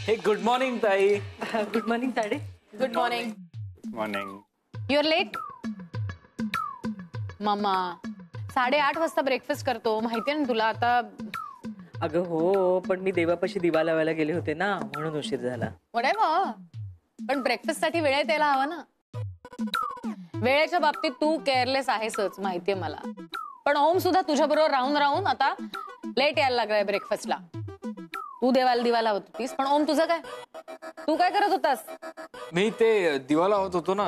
हे good morning ताई. Good morning ताडे. Good morning. Morning. You are late. मम्मा 8:30 वाजता ब्रेकफास्ट करतो, माहितीये ना तुला. आता अगं हो, पण मी देवापाशी दिवा लावायला गेले होते ना, म्हणून उशीर झाला. व्हॉटएव्हर, पण ब्रेकफास्ट साठी वेळेत यायला हवा ना. वेळेच्या बाबतीत तू केअरलेस आहेसच, माहितीये मला. पण ओम सुद्धा तुझ्या बरोबर राहून राहून आता लेट यायला लागलाय ब्रेकफास्टला. तू देवाला दिवा लावत होतीस, पण ओम तुझं काय? तू काय करत होतास? मी ते दिवा लावत होतो ना,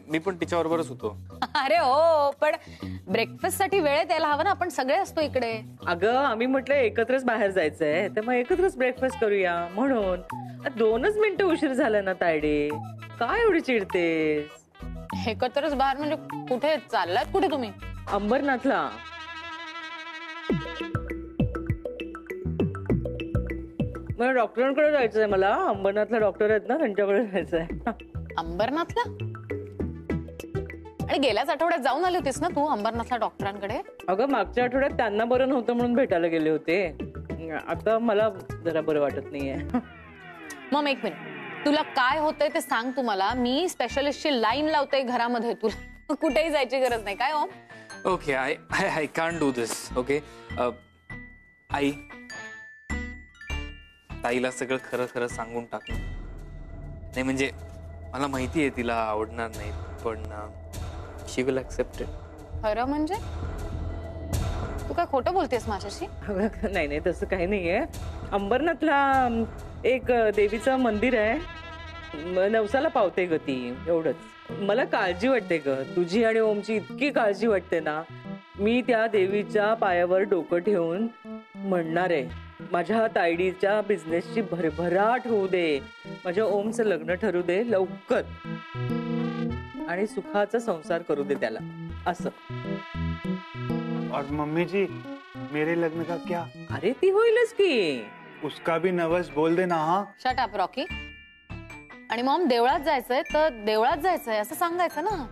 मी पण तिच्याबरोबरच होतो. अरे हो, पण ब्रेकफास्ट साठी वेळेत यायला हवा ना, आपण सगळे असतो इकडे. अगं आम्ही म्हटलं एकत्रच बाहेर जायचंय, तर मग एकत्रच ब्रेकफास्ट करूया म्हणून. 2च मिनिटं उशीर झाला ना तायडे, काय एवढी चिडतेस? एकत्रच बाहेर म्हणजे कुठे चाललात? कुठे तुम्ही? अंबरनाथला. मला डॉक्टरांकडे जायचंय. मला अंबरनाथला डॉक्टर आहेत ना, त्यांच्याकडे जायचंय. अंबरनाथला? आणि गेल्याच आठवड्यात जाऊन आली होतीस ना तू अंबरनाथला डॉक्टरांकडे? अगं मागच्या आठवड्यात त्यांना बरं नव्हतं म्हणून भेटायला गेले होते. आता मला जरा बरं वाटत नाहीये. मग एक मिनिट, तुला काय होतंय ते सांग तू मला. मी स्पेशलिस्टची लाईन लावते घरामध्ये, तुला कुठेही जायची गरज नाही. काय Om? Okay, I can't do this. Okay आई, ताईला सगळं खरं खरं सांगून टाक. नाही म्हणजे मला माहिती आहे तिला आवडणार नाही, पण शी विल ऍक्सेप्ट इट. खरं म्हणजे? तू काय खोटं बोलतेस माझ्याशी? नाही नाही, तसं काही नाहीये. अंबरनाथला एक देवीचं मंदिर आहे, नवसाला पावते ग ती, एवढंच. मला काळजी वाटते ग तुझी आणि ओमची, इतकी काळजी वाटते ना. मी त्या देवीच्या पायावर डोकं ठेवून म्हणणार आहे, माझ्या तायडीच्या बिझनेसची भरभराट होऊ दे, माझ्या ओमचं लग्न ठरू दे लवकर, आणि सुखाचा संसार करू दे त्याला, असं. और मम्मी जी, मेरे लगने का क्या? अरे ती होईलच की. उसका भी नवस बोल देना. हाँ, शट अप रॉकी. आणि मॉम देवळात जायचंय तर देवळात जायचंय असं सांगायचं ना.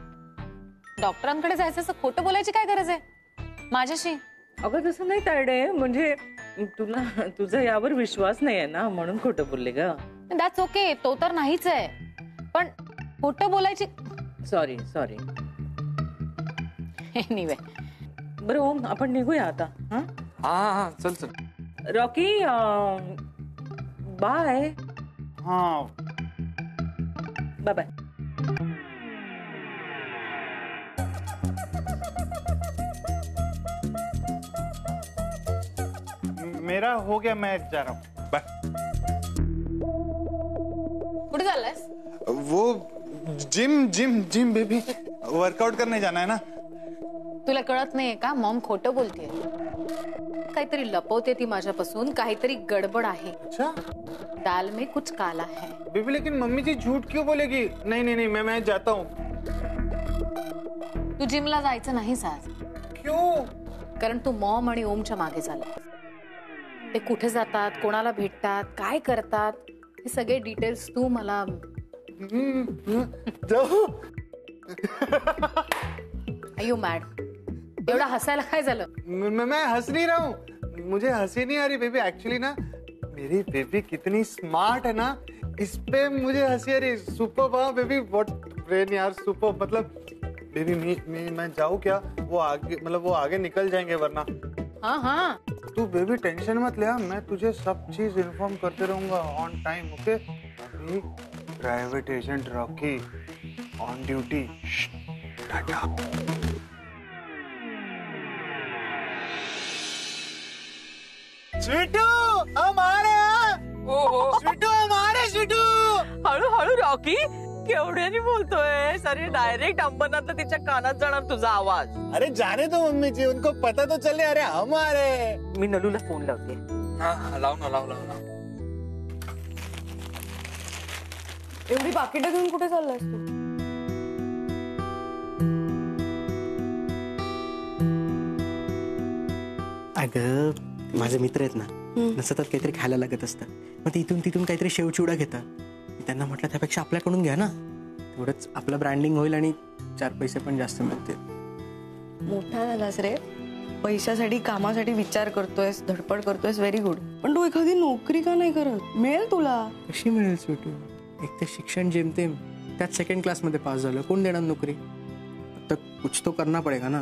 डॉक्टरांकडे जायचंय असं खोटं बोलायची काय गरज आहे माझ्याशी? अगं तसं नाही तायडे, म्हणजे तुला तुझा यावर विश्वास नाही आहे ना, म्हणून खोटं बोलले ग. दॅट्स ओके, तो तर नाहीच आहे, पण खोटं बोलायची. Sorry sorry. एनिवे, बरं ओम, आपण निघूया आता. हा हा, चल चल. Rocky, bye. हाँ, बाय बाय. मेरा हो गया, मैं जा रहा हूँ. बाय. कुठे चाललायस? वो gym gym gym baby, workout करने जाना है ना. तुला कळत नाहीये का? मॉम खोटं बोलतेय. काहीतरी लपवते ती माझ्यापासून, काहीतरी गडबड आहे. अच्छा दाल में कुछ काला है. बेबी, लेकिन मम्मी जी झूठ क्यों बोलेगी? नहीं नहीं नहीं, मैं जाता हूँ. तू जिमला जायचं नाहीस आज. क्यों? कारण तू मॉम आणि ओमच्या मागे चालला. ते कुठे जातात, कोणाला भेटतात, काय करतात, हे सगळे डिटेल्स तू मला. जाऊ. Are you mad? एवढा हसायला काय झालं? मैं हंस नहीं रहा हूँ, मुझे हंसी नहीं आ रही बेबी. एक्चुअली ना, मेरी बेबी कितनी स्मार्ट है ना, इस पे मुझे हंसी आ रही. सुपर वाह बेबी, व्हाट ब्रेन यार, सुपर. मतलब बेबी मैं जाऊँ क्या? वो आगे, मतलब वो आगे निकल जाएंगे वरना. हाँ हाँ, तू बेबी टेंशन मत ले, मैं तुझे सब चीज इन्फॉर्म करते रहूंगा on time. Okay? Private agent Rocky on duty. टाटा. स्वीटू, हम आ रहे हैं. ओहो, स्वीटू, हम आ रहे हैं. स्वीटू, हळूहळू रॉकी, केवढ्याने बोलतोय? अरे डायरेक्ट अंबरनाथला तिच्या कानात जाणार तुझा आवाज. अरे जाने दो मम्मी जी, उनको पता तो चले. अरे हम आ रहे हैं. मी नलूला फोन लावते. हा, लाव ना. एवढी पाकिटं घेऊन कुठे चाललायस तू? अगं माझे मित्र आहेत ना, सतत काहीतरी खायला लागत असतं. मग ते इथून तिथून काहीतरी शेवचिवडा घेतात. त्यांना म्हटलं त्यापेक्षा आपल्याकडून घ्या ना, तेवढंच आपलं ब्रँडिंग होईल आणि 4 पैसे पण जास्त मिळतील. मोठा झालास रे, पैशासाठी कामासाठी विचार करतोयस, धडपड करतोयस, व्हेरी गुड. पण तू एखादी नोकरी का नाही करत? मिळेल तुला. कशी मिळेल स्वीटू? एक तर शिक्षण जेमतेम, त्यात सेकंड क्लासमध्ये पास झालं, कोण देणार नोकरी? तर कुछ तो करना पडेगा ना.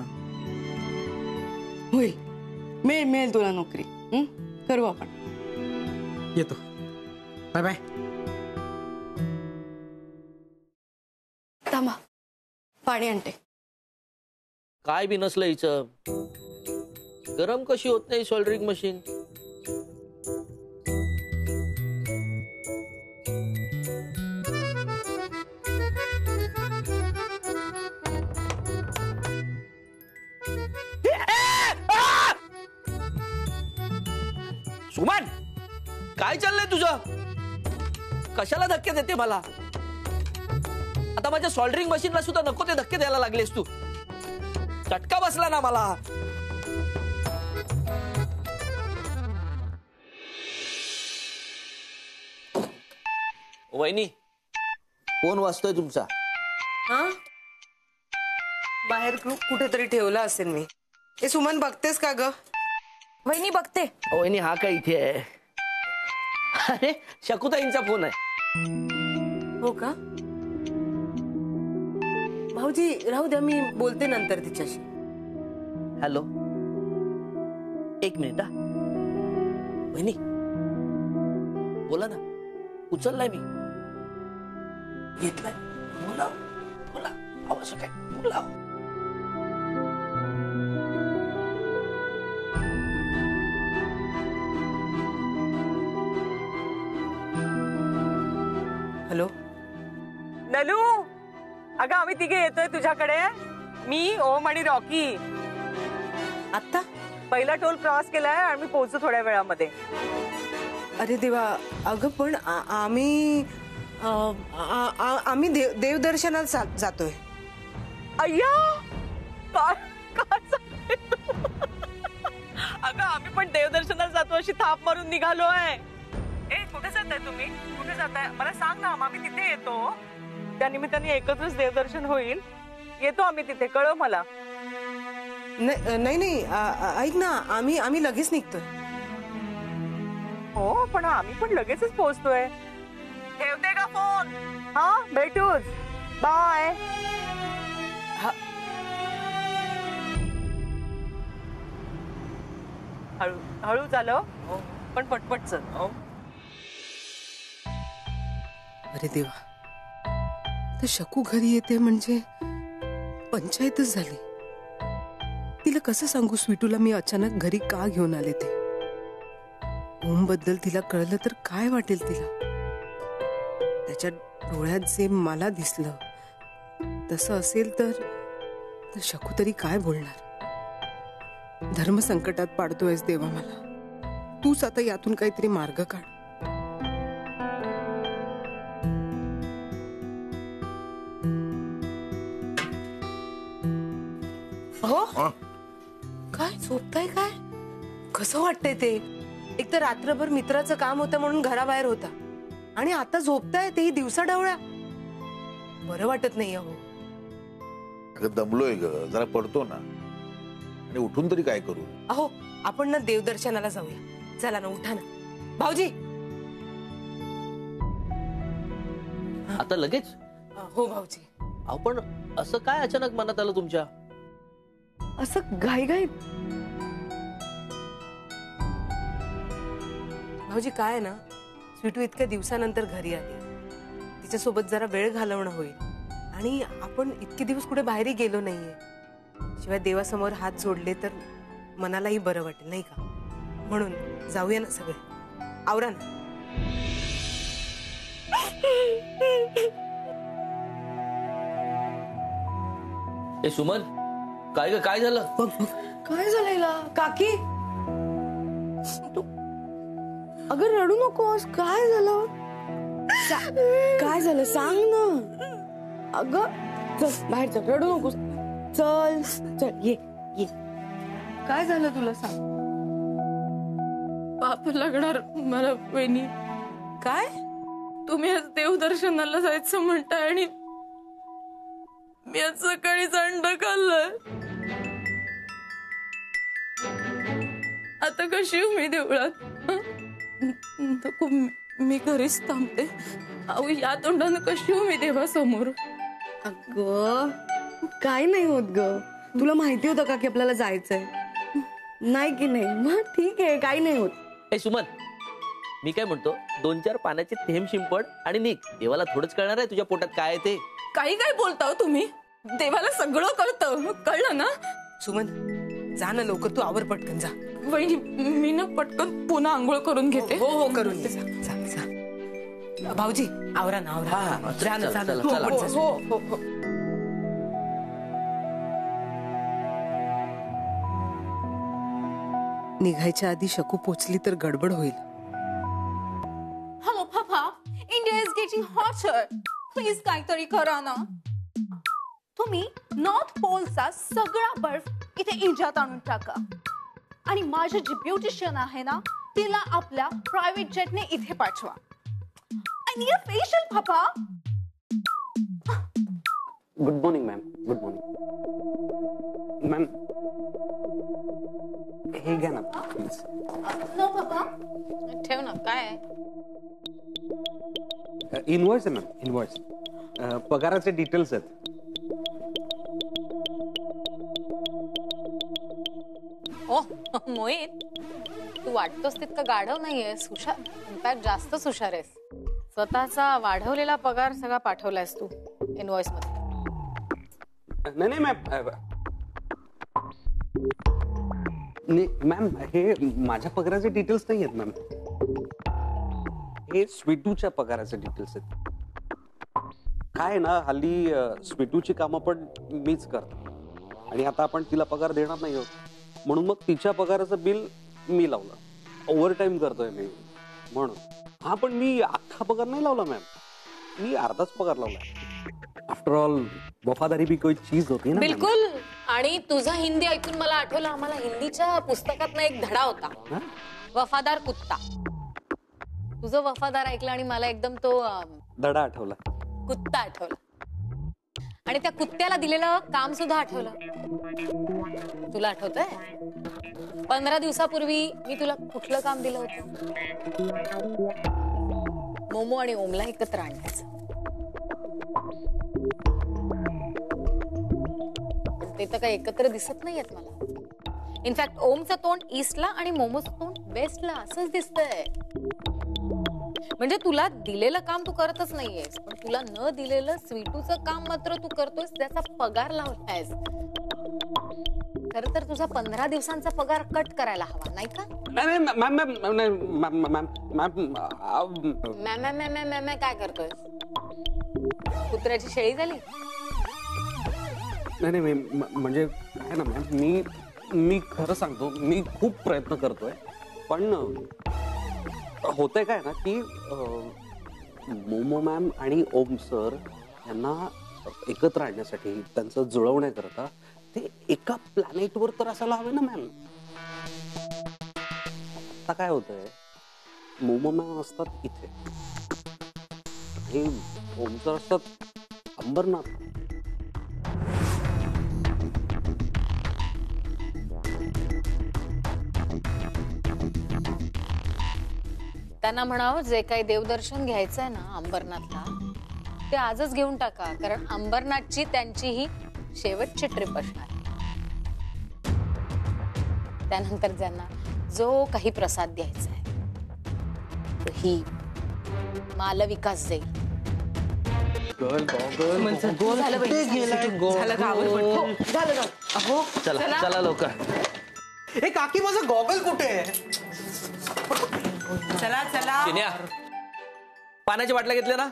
होईल, मिळेल तुला नोकरी. करू आपण. येतो. Bye bye. थांबा, पाणी आणते. काय बी नसलं हिचं. गरम कशी होत नाही सोल्डरिंग मशीन? सुमन, काय चाललंय तुझं? कशाला धक्के देते मला? आता माझ्या सोल्डरिंग मशीनला सुद्धा नको ते धक्के द्यायला लागलेस तू. चटका बसला ना मला. वहिनी, फोन वाजतोय तुमचा. हा, बाहेर कुठेतरी ठेवला असेल मी. हे सुमन, बघतेस का ग? वहिनी बघते. वहिनी, हा काय इथे आहे? अरे, शकुताईंचा फोन आहे. हो का? भाऊजी राहू द्या, मी बोलते नंतर तिच्याशी. हॅलो, एक मिनिट हा. वहिनी, बोला ना. उचललाय मी. घेतलाय. बोला बोला. आवाज काय? बोला. हॅलो. नलू, अगं आम्ही तिघे येतोय तुझ्याकडे. मी, ओम आणि रॉकी. आत्ता? पहिला टोल प्रवास केलाय आणि मी पोहोचू थोड्या वेळामध्ये. अरे देवा, अगं पण आम्ही देवदर्शनाला जातोय. अय्या, काय काय सांगते तू? अगं आम्ही पण देवदर्शनाला जातो अशी थाप मारून निघालोय. ए, कुठे जाताय तुम्ही? कुठे जाताय मला सांग ना. आम्ही तिथे येतो. त्या निमित्ताने एकत्रच देवदर्शन होईल. येतो आम्ही तिथे, कळव मला. नाही, ऐक ना, आम्ही लगेच निघतोय. हो, पण आम्ही पण लगेचच पोहोचतोय. ठेवते का फोन? हा, भेटूच. बाय. हळू हळू चालव, पण पटपट चल. अरे देवा, तर शकू घरी येते म्हणजे पंचायतच झाली. तिला कसं सांगू स्वीटूला मी अचानक घरी का घेऊन आले ते? ओम बद्दल तिला कळलं तर काय वाटेल तिला? त्याच्या डोळ्यात जे मला दिसलं तसं असेल तर शकू तरी काय बोलणार? धर्म संकटात पाडतोयस देवा मला. तूच आता यातून काहीतरी मार्ग काढ. हो, काय झोपताय काय? कसं वाटतंय ते? एक तर रात्रभर मित्राचं काम होतं म्हणून घराबाहेर होता आणि आता झोपताय तेही दिवसा ढवळ्या. बरं वाटत नाही अहो. अगं दमलोय ग, जरा पडतो ना. आणि उठून तरी काय करू? अहो, आपण ना देवदर्शनाला जाऊया. चला ना, उठा ना. भाऊजी. आता लगेच? हो भाऊजी. आपण असं काय अचानक मनात आलं तुमच्या? असं घाईघाईत. भाऊजी काय आहे ना, स्वीटू इतक्या दिवसानंतर घरी आली. तिच्यासोबत जरा वेळ घालवणं होईल. आणि आपण इतके दिवस कुठे बाहेरही गेलो नाहीये. शिवाय देवासमोर हात जोडले तर मनालाही बरं वाटेल नाही का? म्हणून जाऊया ना सगळे. आवरा ना. ए सुमन, काय ग, काय झालं? काय झालेला काकी? अगं रडू नकोस. काय झालं? काय झालं सांग ना. अगं चल बाहेर चल, रडू नकोस. चल चल, ये ये. काय झालं तुला सांग. पाप लागणार मला वहिनी. काय? तुम्ही आज देवदर्शनाला जायचं म्हणताय आणि मी आज सकाळीच अंड खाल्लंय. आता कशी येऊ मी देवळात? नको, मी घरीच थांबते. अहो, या तोंडानं कशी येऊ मी देवासमोर? अगं काय नाही होत ग. तुला माहिती होतं का की आपल्याला जायचंय? नाही की नाही? मग ठीक आहे, काही नाही होत. ए सुमन, मी काय म्हणतो, 2-4 पाण्याचे थेंब शिंपड आणि निघ. देवाला थोडंच कळणार आहे तुझ्या पोटात काय आहे ते. काही काय बोलता हो तुम्ही? देवाला सगळं कळतं, कळलं ना? सुमन जा ना लवकर, तू आवर पटकन जा. वहिनी, मी ना पटकन पुन्हा आंघोळ करून घेते. हो हो करून घे, जा जा जा. भाऊजी आवरा ना, आवरा. जा ना, जा ना. चला, चला. हो, पटकन. हो हो हो. निघायच्या आधी शकू पोचली तर गडबड होईल. Hello papa, India is getting hotter. Please काहीतरी करा ना. तुम्ही नॉर्थ पोलचा सगळा बर्फ इथे इंडियात आणून टाका आणि माझी जी ब्युटिशियन आहे ना तिला आपल्या प्रायव्हेट जेटने इथे पाठवा. I need a facial papa. Good morning ma'am. Good morning ma'am. हे घ्या ना प्लीज. नो पापा. ठेव ना. काय इनवॉइस आहे मॅम, इनवॉइस. पगाराचे डिटेल्स आहेत. ओ मोहित, तू वाटतोस तितका गाढव नाहीयेस. हुशार, इनफॅक्ट जास्तच हुशार आहेस. स्वतःचा वाढवलेला पगार सगळा पाठवलायस तू इनवॉइस मध्ये. नाही नाही मॅम. नाही मॅम, हे माझ्या पगाराचे डिटेल्स नाही आहेत मॅम. हे स्वीटूच्या पगाराचे डिटेल्स आहेत. काय ना, हल्ली स्वीटूची कामं पण मीच करतो आणि आता आपण तिला पगार देणार नाही आहोत, म्हणून मग तिच्या पगाराचं बिल मी लावलं. ओव्हर टाइम करतोय मी म्हणून. हा, पण मी अख्खा पगार नाही लावला मॅम, मी अर्धाच पगार लावला. आफ्टर ऑल वफादारी भी कोई चीज होती है ना. बिलकुल. आणि तुझं हिंदी ऐकून मला आठवलं, आम्हाला हिंदीच्या पुस्तकात एक धडा होता, वफादार कुत्ता. तुझं वफादार ऐकलं आणि मला एकदम तो धडा आठवला, कुत्ता आठवला. आणि त्या कुत्त्याला दिलेलं काम सुद्धा आठवलं. तुला आठवतंय 15 दिवसापूर्वी मी तुला कुठलं काम दिलं होतं? मोमो आणि ओमला एकत्र आणण्याचं. ते तर काही एकत्र दिसत नाहीयेत मला. इनफॅक्ट ओमचं तोंड ईस्टला आणि मोमोचं तोंड वेस्टला असंच दिसतंय. म्हणजे तुला दिलेलं काम तू करतच नाहीयेस, पण तुला न दिलेलं स्वीटूचं काम मात्र तू करतोयस, त्याचा पगार लावलायस. खरं तर तुझा 15 दिवसांचा पगार कट करायला हवा, नाही का? नाही मॅम मॅम मॅम मॅम काय करतोय? कुत्र्याची शेळी झाली? नाही नाही म्हणजे काय ना मॅम, मी खरं सांगतो, मी खूप प्रयत्न करतोय, पण होतंय काय ना की मोमो मॅम आणि ओम सर यांना एकत्र आणण्यासाठी, त्यांचं जुळवण्याकरता ते एका प्लॅनेटवर तर असायला हवे ना मॅम. आता काय होतंय, मोमो मॅम असतात इथे आणि ओम सर असतात अंबरनाथ. त्यांना म्हणावं, जे काही देवदर्शन घ्यायचंय ना अंबरनाथला, ते आजच घेऊन टाका, कारण अंबरनाथची त्यांची ही शेवटची ट्रिप असणार. त्यानंतर त्यांना जो काही प्रसाद द्यायचा आहे ही मालविकास जाईल. चला चला लवकर. हे काकी, माझा गॉगल कुठे आहे? चला चला. चिन्या, पाण्याच्या बाटल्या घेतल्या ना?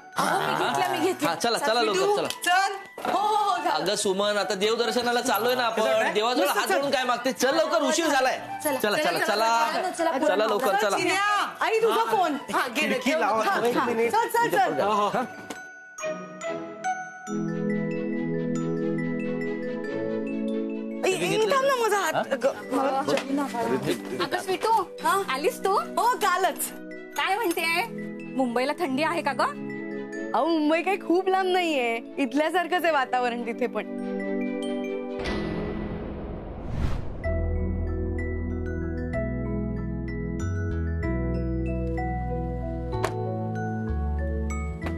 मी घेतल्या. चला चला लवकर चला. चल. हो हो हो. अगं सुमन, आता देवदर्शनाला चाललोय ना आपण, देवाजवळ हात जोडून काय मागते? चल लवकर, उशीर झालाय. चला चला चला चला लवकर चला. आई तुझा फोन. चल चल चल. थांब ना, माझा हात. अगं स्वीटू, आलीस तू? हो, कालच. काय म्हणतेय, मुंबईला थंडी आहे का ग? अहो, मुंबई काही खूप लांब नाहीये, इथल्यासारखंच आहे वातावरण तिथे पण.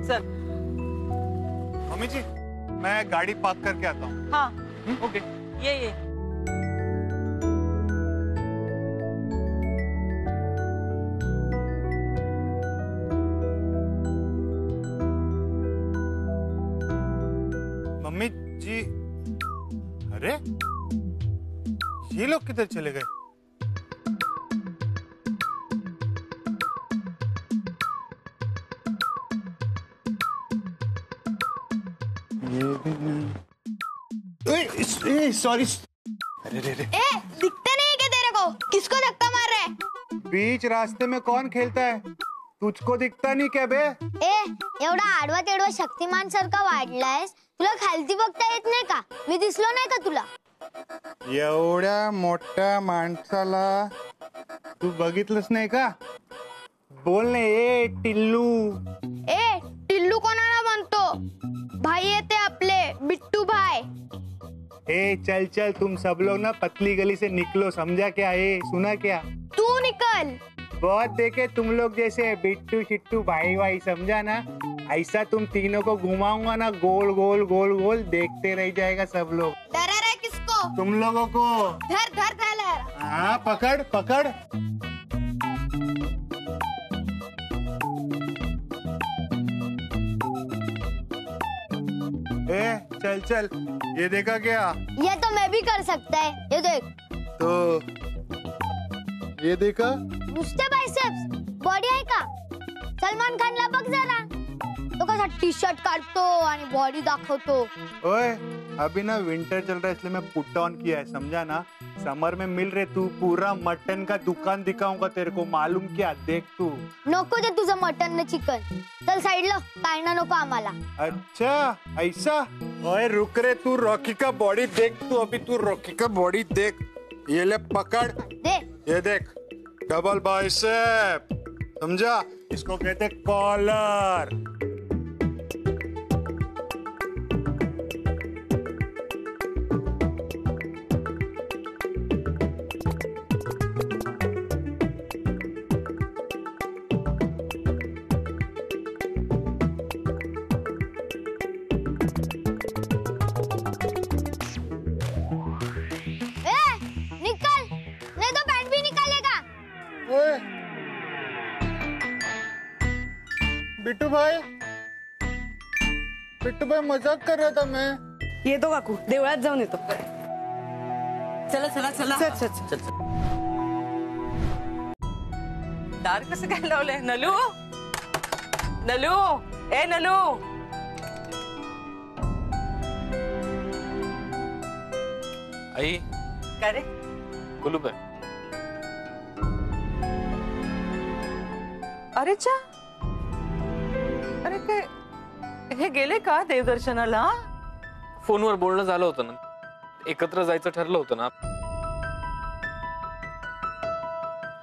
चल. मम्मी जी मैं गाड़ी पार्क करके आता हूँ. हा ओके. ये. मम्मी जी, अरे ये लोग किधर चले गए? सॉरी. अरे रे रे. ए, दिखते नहीं क्या तेरे को? किसको धक्का मार रहा है? बीच रास्ते में कौन खेलता है? तुझको दिखता नहीं क्या बे? ए, एवढा आडवा तेडवा शक्तिमान सारखा वाढलायस, तुला खालती बघता येत नाही का? मी दिसलो नाही का तुला? एवढ्या मोठ्या माणसाला तू बघितलंच नाही का? बोल ना ए टिल्लू. ए, टिल्लू कोणाला म्हणतो? भाई येते आपले बिट्टू भाई. ए चल चल, तुम सब लोग ना पतली गली से निकलो, समझा क्या? है सुना क्या? तू निकल. बहुत देखे तुम लोग जैसे बिट्टू शिट्टू भाई भाई, समझा ना? ऐसा तुम तीनों को घुमाऊंगा ना, गोल गोल गोल गोल, देखते रह जाएगा सब लोग. डरा रहा है किसको? तुम लोगों को. धर धर धर. हाँ पकड़ पकड़. ए चल चल, ये देखा क्या? ये तो मैं भी कर सकता है. ये देख. तो ये देखा? नुसते बायसेप्स, बॉडी आहे का? सलमान खानला बघ जरा, तो कसा टी शर्ट काढतो आणि बॉडी दाखवतो. ओए अभी ना विंटर चल रहा है इसलिए मैं पुट ऑन किया है, समझा ना? समर में मिल रहे तू, पूरा मटन का दुकान दिखाऊंगा तेरे को, मालूम क्या? देख तू. नको ते तुझं मटन न चिकन. चल साईडला, काय ना नको आम्हाला. अच्छा ऐसा? ओए रुक रे, तू रॉकी का बॉडी देख. तू अभी तू रॉकी का बॉडी देख. ये ले पकड़. दे. ये देख, डबल बाइसेप, समझा? इसको कहते कॉलर. बिट्टू भाई, बिट्टू भाई मजाक कर रहा था मैं. येतो काकू, देवळात जाऊन येतो. चला चला चला. चल चल चल. दार कसं काय लावलंय? नलू, नलू, ए नलू. आई काय रे? कुलूप आहे. अरे चा, अरे काय हे गेले का देवदर्शनाला? फोनवर बोलणं झालं होतं ना, एकत्र जायचं ठरलं होतं ना.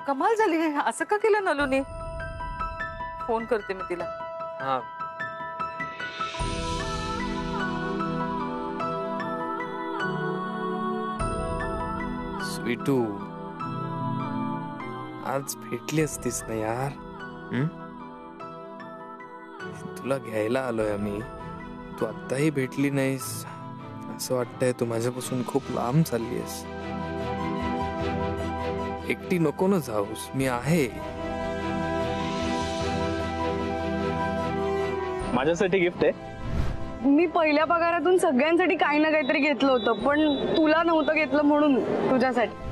कमाल झाली. असं का केलं नलूने? फोन करते मी तिला. हा स्वीटू, आज भेटली असतीस ना यार. तुला घ्यायला आलोय आम्ही, तू आत्ताही भेटली नाहीस. असं वाटतंय तू माझ्यापासून खूप लांब चाललीयस. एकटी नको ना जाऊस, मी आहे. माझ्यासाठी गिफ्ट आहे. मी पहिल्या पगारातून सगळ्यांसाठी काही ना काहीतरी घेतलं होतं, पण तुला नव्हतं घेतलं म्हणून तुझ्यासाठी.